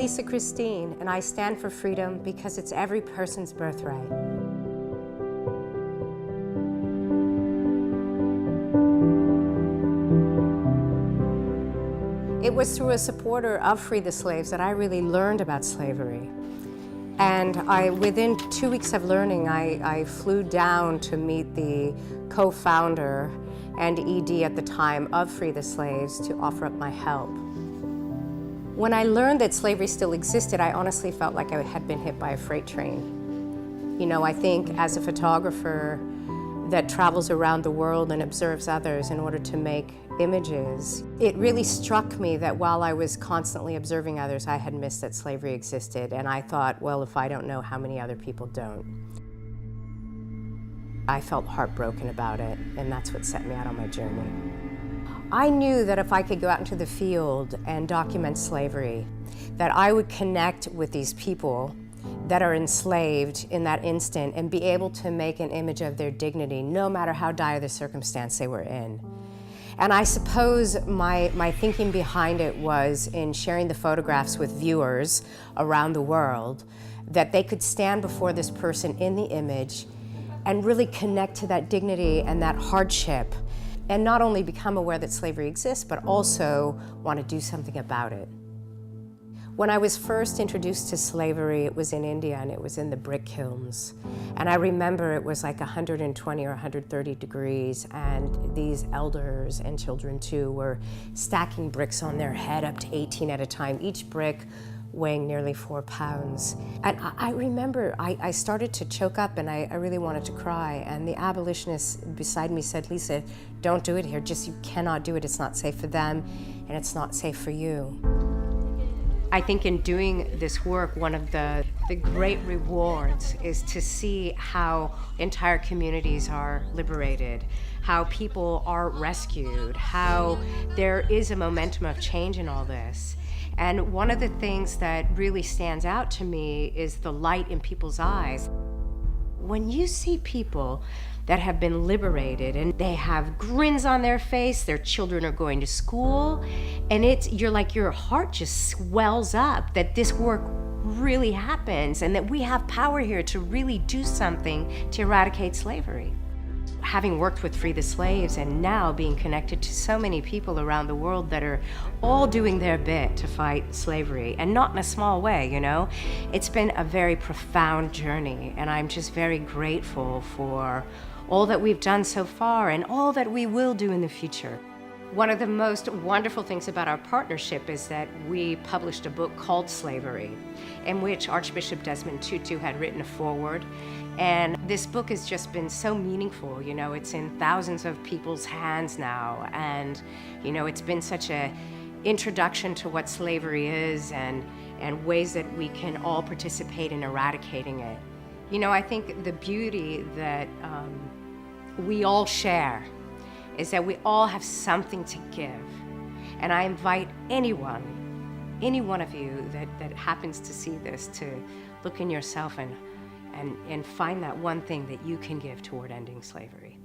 Lisa Kristine, and I stand for freedom because it's every person's birthright. It was through a supporter of Free the Slaves that I really learned about slavery. And within 2 weeks of learning, I flew down to meet the co-founder and ED at the time of Free the Slaves to offer up my help. When I learned that slavery still existed, I honestly felt like I had been hit by a freight train. You know, I think as a photographer that travels around the world and observes others in order to make images, it really struck me that while I was constantly observing others, I had missed that slavery existed. And I thought, well, if I don't know, how many other people don't? I felt heartbroken about it, and that's what set me out on my journey. I knew that if I could go out into the field and document slavery, that I would connect with these people that are enslaved in that instant and be able to make an image of their dignity, no matter how dire the circumstance they were in. And I suppose my thinking behind it was in sharing the photographs with viewers around the world, that they could stand before this person in the image and really connect to that dignity and that hardship, and not only become aware that slavery exists, but also want to do something about it. When I was first introduced to slavery, it was in India, and it was in the brick kilns. And I remember it was like 120 or 130 degrees, and these elders and children too were stacking bricks on their head, up to 18 at a time, each brick weighing nearly 4 pounds. And I remember I started to choke up, and I really wanted to cry. And the abolitionist beside me said, "Lisa, don't do it here. Just, you cannot do it. It's not safe for them, and it's not safe for you." I think in doing this work, one of the great rewards is to see how entire communities are liberated, how people are rescued, how there is a momentum of change in all this. And one of the things that really stands out to me is the light in people's eyes. When you see people that have been liberated and they have grins on their face, their children are going to school, and you're like, your heart just swells up that this work really happens and that we have power here to really do something to eradicate slavery. Having worked with Free the Slaves and now being connected to so many people around the world that are all doing their bit to fight slavery, and not in a small way, you know, it's been a very profound journey, and I'm just very grateful for all that we've done so far and all that we will do in the future. One of the most wonderful things about our partnership is that we published a book called Slavery, in which Archbishop Desmond Tutu had written a foreword. And this book has just been so meaningful. You know, it's in thousands of people's hands now. And, you know, it's been such an introduction to what slavery is and ways that we can all participate in eradicating it. You know, I think the beauty that we all share is that we all have something to give. And I invite any one of you that happens to see this to look in yourself and find that one thing that you can give toward ending slavery.